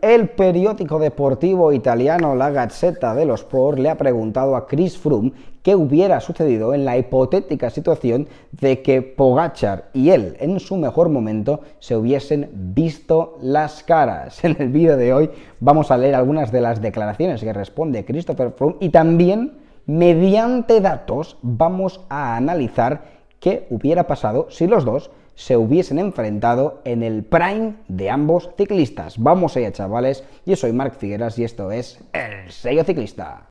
El periódico deportivo italiano La Gazzetta dello Sport le ha preguntado a Chris Froome qué hubiera sucedido en la hipotética situación de que Pogačar y él, en su mejor momento, se hubiesen visto las caras. En el vídeo de hoy vamos a leer algunas de las declaraciones que responde Christopher Froome y también, mediante datos, vamos a analizar qué hubiera pasado si los dos se hubiesen enfrentado en el prime de ambos ciclistas. Vamos allá, chavales. Yo soy Marc Figueras y esto es El Sello Ciclista.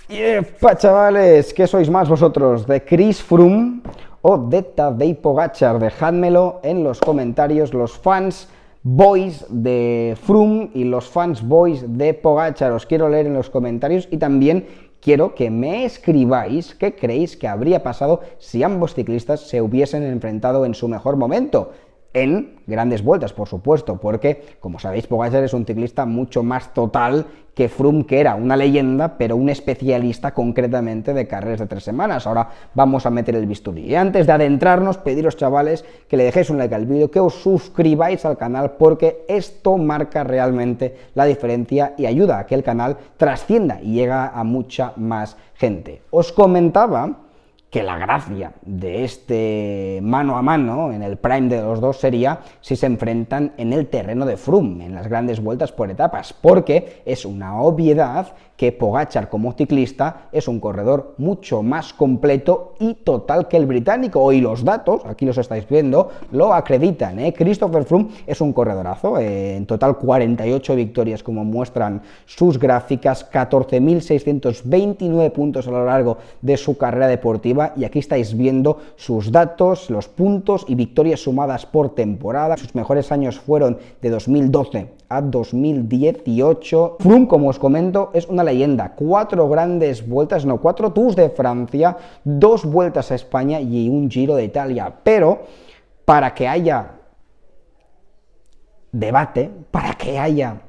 ¡Yepa, chavales! ¿Qué sois más vosotros, de Chris Froome o de Tadej Pogačar? Dejádmelo en los comentarios, los fans boys de Froome y los fans boys de Pogačar. Os quiero leer en los comentarios y también quiero que me escribáis qué creéis que habría pasado si ambos ciclistas se hubiesen enfrentado en su mejor momento. En grandes vueltas, por supuesto, porque, como sabéis, Pogačar es un ciclista mucho más total que Froome, que era una leyenda, pero un especialista concretamente de carreras de 3 semanas. Ahora vamos a meter el bisturí. Y antes de adentrarnos, pediros, chavales, que le dejéis un like al vídeo, que os suscribáis al canal, porque esto marca realmente la diferencia y ayuda a que el canal trascienda y llegue a mucha más gente. Os comentaba que la gracia de este mano a mano en el prime de los dos sería si se enfrentan en el terreno de Froome, en las grandes vueltas por etapas, porque es una obviedad que Pogačar como ciclista es un corredor mucho más completo y total que el británico, y los datos, aquí los estáis viendo, lo acreditan, Christopher Froome es un corredorazo, en total 48 victorias como muestran sus gráficas, 14.629 puntos a lo largo de su carrera deportiva, y aquí estáis viendo sus datos, los puntos y victorias sumadas por temporada. Sus mejores años fueron de 2012 a 2018. Froome, como os comento, es una leyenda. 4 grandes vueltas, 4 Tours de Francia, 2 vueltas a España y un Giro de Italia. Pero para que haya debate, para que haya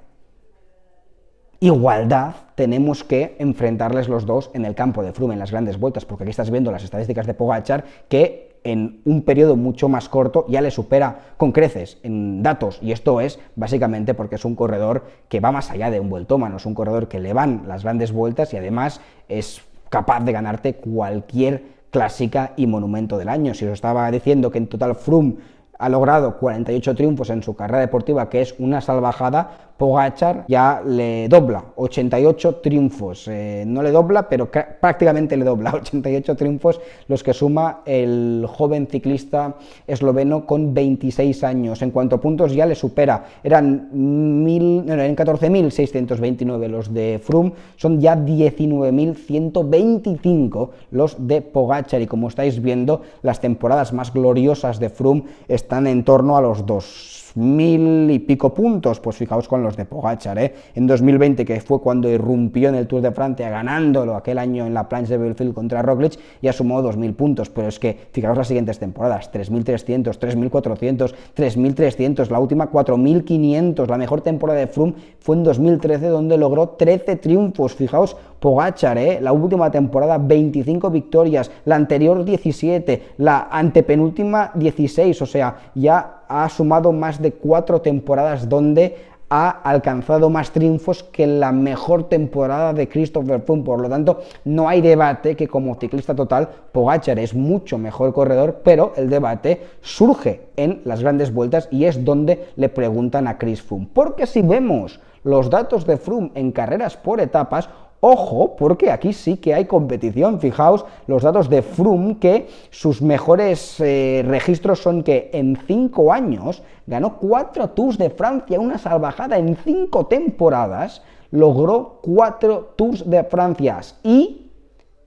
igualdad, tenemos que enfrentarles los dos en el campo de Froome, en las grandes vueltas, porque aquí estás viendo las estadísticas de Pogačar, que en un periodo mucho más corto ya le supera con creces en datos, y esto es básicamente porque es un corredor que va más allá de un vueltómano, es un corredor que le van las grandes vueltas y además es capaz de ganarte cualquier clásica y monumento del año. Si os estaba diciendo que en total Froome ha logrado 48 triunfos en su carrera deportiva, que es una salvajada, Pogačar ya le dobla, 88 triunfos, no le dobla, pero prácticamente le dobla, 88 triunfos los que suma el joven ciclista esloveno con 26 años. En cuanto a puntos ya le supera, eran 14.629 los de Froome, son ya 19.125 los de Pogačar, y como estáis viendo, las temporadas más gloriosas de Froome están en torno a los 2.000 y pico puntos. Pues fijaos con los de Pogačar, en 2020, que fue cuando irrumpió en el Tour de Francia, ganándolo aquel año en la Planche de Belfield contra Roglic, ya sumó 2.000 puntos, pero es que fijaos las siguientes temporadas: 3.300, 3.400, 3.300, la última 4.500, la mejor temporada de Froome fue en 2013, donde logró 13 triunfos, fijaos Pogačar, la última temporada 25 victorias, la anterior 17, la antepenúltima 16, o sea, ya ha sumado más de 4 temporadas donde ha alcanzado más triunfos que la mejor temporada de Christopher Froome. Por lo tanto, no hay debate que como ciclista total Pogačar es mucho mejor corredor, pero el debate surge en las grandes vueltas y es donde le preguntan a Chris Froome. Porque si vemos los datos de Froome en carreras por etapas, ojo, porque aquí sí que hay competición. Fijaos los datos de Froome, que sus mejores registros son que en 5 años ganó 4 Tours de Francia, una salvajada. En 5 temporadas logró 4 Tours de Francia y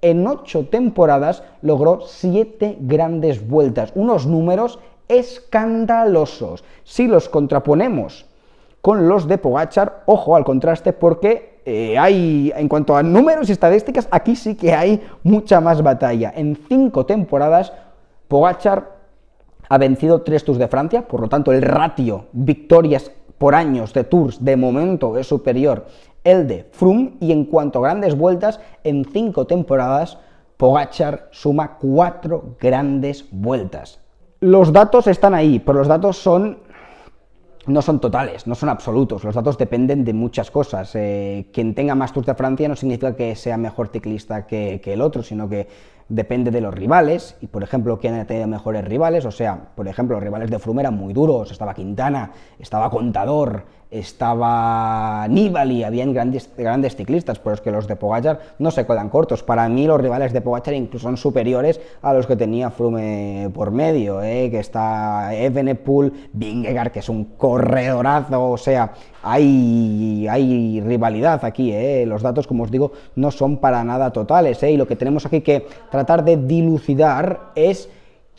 en 8 temporadas logró 7 grandes vueltas. Unos números escandalosos. Si los contraponemos con los de Pogačar, ojo al contraste, porque hay, en cuanto a números y estadísticas, aquí sí que hay mucha más batalla. En 5 temporadas, Pogačar ha vencido 3 Tours de Francia, por lo tanto el ratio victorias por años de Tours de momento es superior el de Froome, y en cuanto a grandes vueltas, en 5 temporadas, Pogačar suma 4 grandes vueltas. Los datos están ahí, pero los datos no son totales, no son absolutos, los datos dependen de muchas cosas. Quien tenga más Tours de Francia no significa que sea mejor ciclista que el otro, sino que depende de los rivales, y por ejemplo, quién ha tenido mejores rivales, o sea, por ejemplo, los rivales de Froome eran muy duros, estaba Quintana, estaba Contador, estaba Nibali, habían grandes ciclistas, pero es que los de Pogačar no se quedan cortos. Para mí los rivales de Pogačar incluso son superiores a los que tenía Froome por medio, que está Evenepoel, Vingegaard, que es un corredorazo, o sea, hay rivalidad aquí, los datos, como os digo, no son para nada totales, y lo que tenemos aquí que tratar de dilucidar es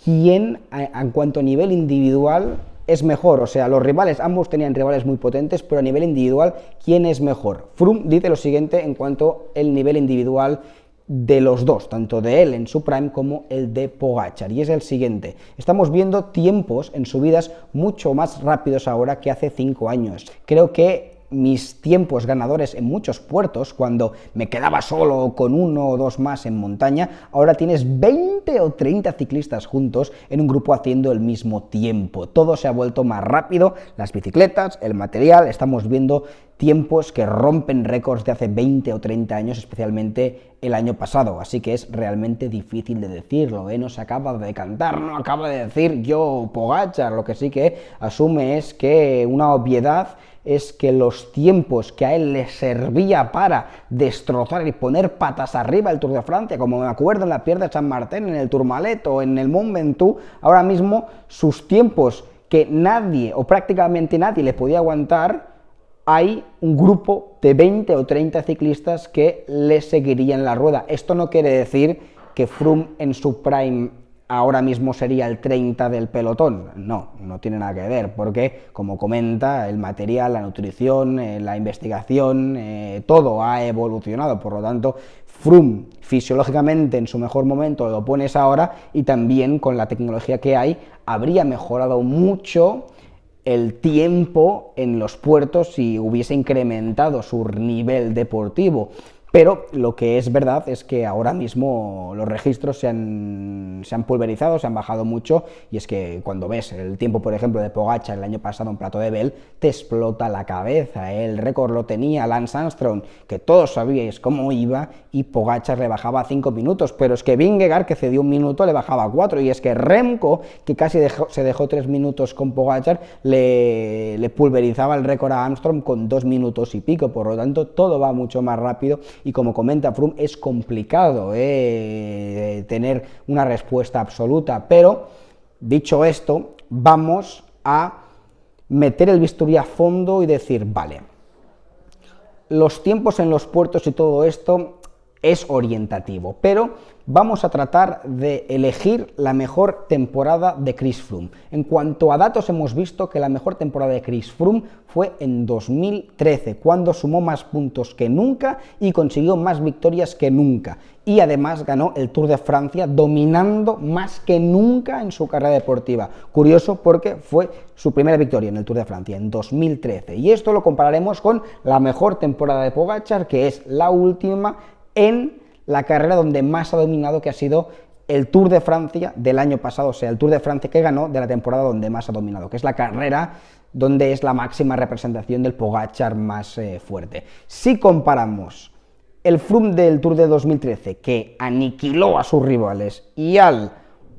quién, en cuanto a nivel individual, es mejor. O sea, los rivales, ambos tenían rivales muy potentes, pero a nivel individual, ¿quién es mejor? Froome dice lo siguiente en cuanto al nivel individual de los dos, tanto de él en su prime como el de Pogačar, y es el siguiente: estamos viendo tiempos en subidas mucho más rápidos ahora que hace 5 años. Creo que mis tiempos ganadores en muchos puertos, cuando me quedaba solo con 1 o 2 más en montaña, ahora tienes 20 o 30 ciclistas juntos en un grupo haciendo el mismo tiempo. Todo se ha vuelto más rápido, las bicicletas, el material, estamos viendo tiempos que rompen récords de hace 20 o 30 años, especialmente el año pasado, así que es realmente difícil de decirlo, no se acaba de cantar, no acaba de decir yo Pogačar. Lo que sí que asume es que una obviedad es que los tiempos que a él le servía para destrozar y poner patas arriba el Tour de Francia, como me acuerdo en la Pierre de Saint-Martin, en el Tourmalet o en el Mont Ventoux, ahora mismo sus tiempos que nadie o prácticamente nadie le podía aguantar, hay un grupo de 20 o 30 ciclistas que le seguirían la rueda. Esto no quiere decir que Froome en su prime ahora mismo sería el 30 del pelotón. No, no tiene nada que ver, porque, como comenta, el material, la nutrición, la investigación, todo ha evolucionado. Por lo tanto, Froome fisiológicamente en su mejor momento lo pones ahora, y también con la tecnología que hay habría mejorado mucho el tiempo en los puertos si hubiese incrementado su nivel deportivo. Pero lo que es verdad es que ahora mismo los registros se han pulverizado, se han bajado mucho, y es que cuando ves el tiempo, por ejemplo, de Pogačar el año pasado en Plateau de Belle, te explota la cabeza. El récord lo tenía Lance Armstrong, que todos sabíais cómo iba, y Pogačar le bajaba 5 minutos, pero es que Vingegaard, que cedió 1 minuto, le bajaba 4, y es que Remco, que casi se dejó 3 minutos con Pogačar, le pulverizaba el récord a Armstrong con 2 minutos y pico. Por lo tanto, todo va mucho más rápido, y como comenta Froome, es complicado tener una respuesta absoluta. Pero, dicho esto, vamos a meter el bisturí a fondo y decir, vale, los tiempos en los puertos y todo esto es orientativo, pero vamos a tratar de elegir la mejor temporada de Chris Froome. En cuanto a datos, hemos visto que la mejor temporada de Chris Froome fue en 2013, cuando sumó más puntos que nunca y consiguió más victorias que nunca. Y además ganó el Tour de Francia, dominando más que nunca en su carrera deportiva. Curioso, porque fue su primera victoria en el Tour de Francia, en 2013. Y esto lo compararemos con la mejor temporada de Pogačar, que es la última en la carrera donde más ha dominado, que ha sido el Tour de Francia del año pasado, o sea, el Tour de Francia que ganó de la temporada donde más ha dominado, que es la carrera donde es la máxima representación del Pogačar más fuerte. Si comparamos el Froome del Tour de 2013, que aniquiló a sus rivales, y al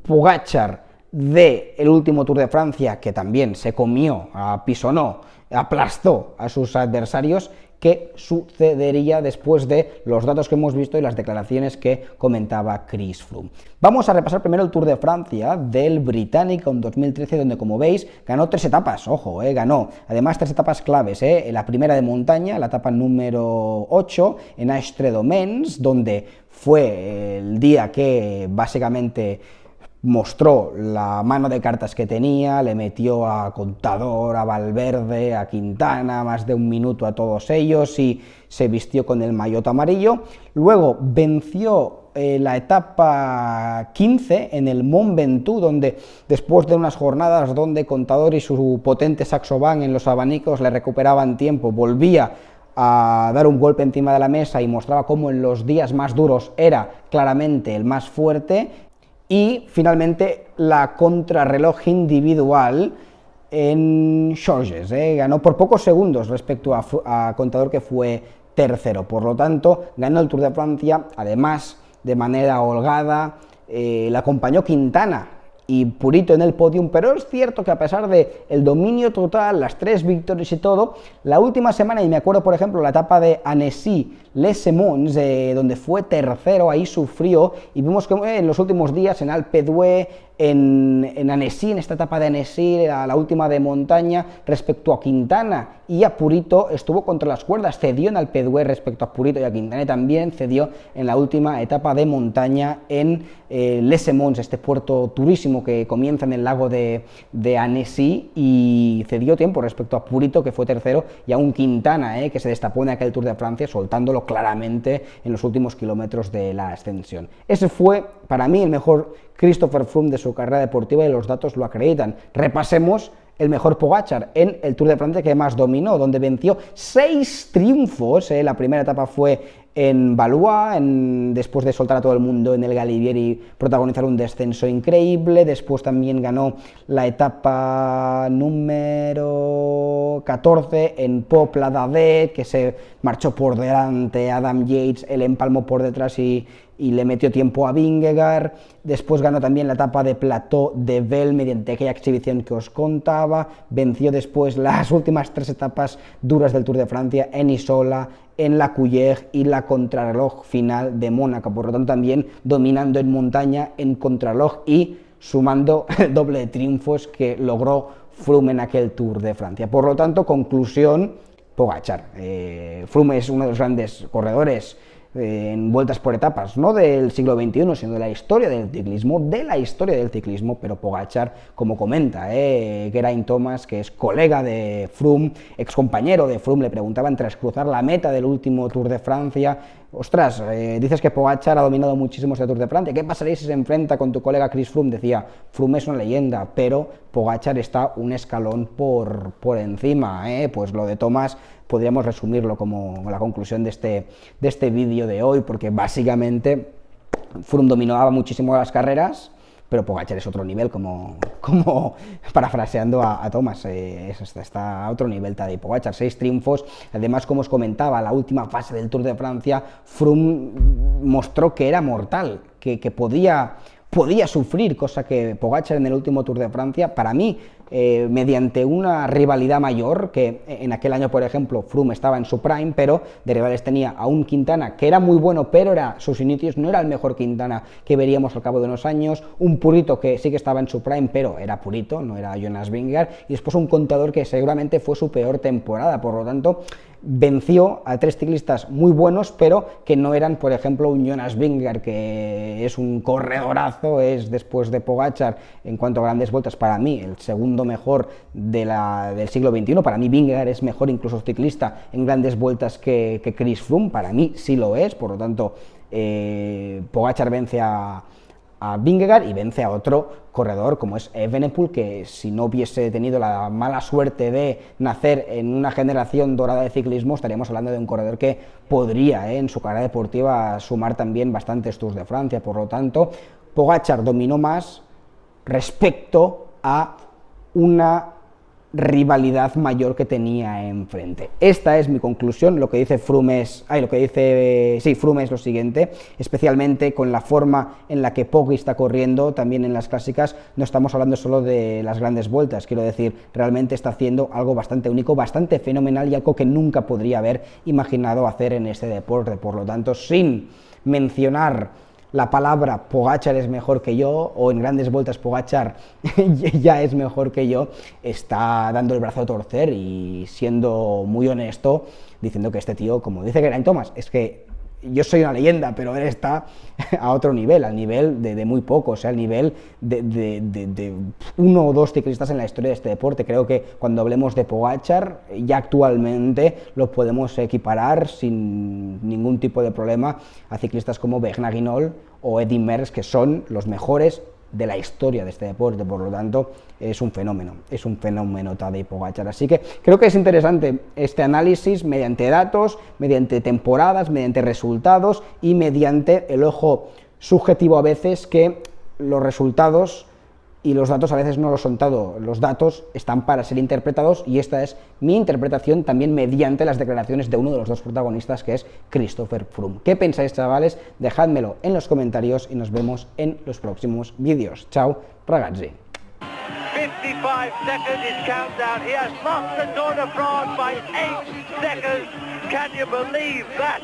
Pogačar del último Tour de Francia, que también se comió, apisonó, aplastó a sus adversarios, ¿qué sucedería después de los datos que hemos visto y las declaraciones que comentaba Chris Froome? Vamos a repasar primero el Tour de Francia del británico en 2013, donde, como veis, ganó 3 etapas, ojo, ganó además 3 etapas claves, la primera de montaña, la etapa número 8 en Aix-les-Domaines, donde fue el día que básicamente mostró la mano de cartas que tenía, le metió a Contador, a Valverde, a Quintana, más de 1 minuto a todos ellos, y se vistió con el maillot amarillo. Luego venció la etapa 15 en el Mont Ventoux, donde después de unas jornadas donde Contador y su potente saxofón en los abanicos le recuperaban tiempo, volvía a dar un golpe encima de la mesa y mostraba cómo en los días más duros era claramente el más fuerte. Y finalmente la contrarreloj individual en Georges, ganó por pocos segundos respecto a Contador, que fue tercero. Por lo tanto, ganó el Tour de Francia, además de manera holgada. Le acompañó Quintana y Purito en el podium, pero es cierto que a pesar del dominio total, las 3 victorias y todo, la última semana, y me acuerdo por ejemplo la etapa de Annecy-les-Semons, donde fue tercero, ahí sufrió, y vimos que en los últimos días en Alpe d'Huez, en Annecy, en esta etapa de Annecy, la última de montaña, respecto a Quintana y a Purito, estuvo contra las cuerdas, cedió en Alpe d'Huez respecto a Purito y a Quintana, también cedió en la última etapa de montaña en Les Semons, este puerto turísimo que comienza en el lago de Annecy, y cedió tiempo respecto a Purito, que fue tercero, y a un Quintana, que se destapó en aquel Tour de Francia, soltándolo claramente en los últimos kilómetros de la ascensión. Ese fue, para mí, el mejor Christopher Froome de su carrera deportiva, y los datos lo acreditan. Repasemos el mejor Pogačar en el Tour de Francia, que más dominó, donde venció 6 triunfos. La primera etapa fue en Valois, después de soltar a todo el mundo en el Galibier y protagonizar un descenso increíble. Después también ganó la etapa número 14 en Popla d'Adet, que se marchó por delante Adam Yates, él empalmó por detrás y le metió tiempo a Vingegaard. Después ganó también la etapa de Plateau de Belle mediante aquella exhibición que os contaba. Venció después las últimas 3 etapas duras del Tour de Francia, en Isola, en la Couleuvre y la contrarreloj final de Mónaco. Por lo tanto, también dominando en montaña, en contrarreloj, y sumando el doble de triunfos que logró Froome en aquel Tour de Francia. Por lo tanto, conclusión, Pogačar. Froome es uno de los grandes corredores en vueltas por etapas, no del siglo XXI, sino de la historia del ciclismo, pero Pogačar, como comenta Geraint Thomas, que es colega de Froome, excompañero de Froome, le preguntaban tras cruzar la meta del último Tour de Francia: ostras, dices que Pogačar ha dominado muchísimo este Tour de Francia, ¿qué pasaría si se enfrenta con tu colega Chris Froome? Decía, Froome es una leyenda, pero Pogačar está un escalón por encima, Pues lo de Thomas podríamos resumirlo como la conclusión de este vídeo de hoy, porque básicamente Froome dominaba muchísimo las carreras, pero Pogačar es otro nivel, como parafraseando a Thomas, está a otro nivel Tadej Pogačar, 6 triunfos. Además, como os comentaba, la última fase del Tour de Francia, Froome mostró que era mortal, que podía sufrir, cosa que Pogačar en el último Tour de Francia, para mí, mediante una rivalidad mayor, que en aquel año, por ejemplo, Froome estaba en su prime, pero de rivales tenía a un Quintana que era muy bueno, pero sus inicios no era el mejor Quintana que veríamos al cabo de unos años, un Purito que sí que estaba en su prime, pero era Purito, no era Jonas Vingegaard, y después un Contador que seguramente fue su peor temporada. Por lo tanto, venció a 3 ciclistas muy buenos, pero que no eran, por ejemplo, un Jonas Vingegaard, que es un corredorazo, es, después de Pogačar, en cuanto a grandes vueltas, para mí el segundo mejor del siglo XXI. Para mí Vingegaard es mejor incluso ciclista en grandes vueltas que Chris Froome, para mí sí lo es. Por lo tanto, Pogačar vence a Vingegaard y vence a otro corredor como es Evenepoel, que si no hubiese tenido la mala suerte de nacer en una generación dorada de ciclismo, estaríamos hablando de un corredor que podría, en su carrera deportiva, sumar también bastantes Tours de Francia. Por lo tanto, Pogačar dominó más respecto a una rivalidad mayor que tenía enfrente. Esta es mi conclusión. Lo que dice Froome Froome es lo siguiente, especialmente con la forma en la que Poggi está corriendo también en las clásicas. No estamos hablando solo de las grandes vueltas, quiero decir, realmente está haciendo algo bastante único, bastante fenomenal, y algo que nunca podría haber imaginado hacer en este deporte. Por lo tanto, sin mencionar la palabra Pogačar es mejor que yo, o en grandes vueltas Pogačar ya es mejor que yo, está dando el brazo a torcer y siendo muy honesto, diciendo que este tío, como dice Geraint Thomas, es que yo soy una leyenda, pero él está a otro nivel, al nivel de muy pocos, al nivel de 1 o 2 ciclistas en la historia de este deporte. Creo que cuando hablemos de Pogačar, ya actualmente lo podemos equiparar sin ningún tipo de problema a ciclistas como Bernard Hinault o Eddy Merckx, que son los mejores de la historia de este deporte. Por lo tanto, es un fenómeno Tadej Pogačar. Así que creo que es interesante este análisis mediante datos, mediante temporadas, mediante resultados y mediante el ojo subjetivo a veces que los resultados y los datos a veces no lo son todo, los datos están para ser interpretados y esta es mi interpretación también mediante las declaraciones de uno de los dos protagonistas, que es Christopher Froome. ¿Qué pensáis, chavales? Dejádmelo en los comentarios y nos vemos en los próximos vídeos. Chao, ragazzi. 55 seconds is countdown. He has lost the Tour de France by 8 seconds. Can you believe that?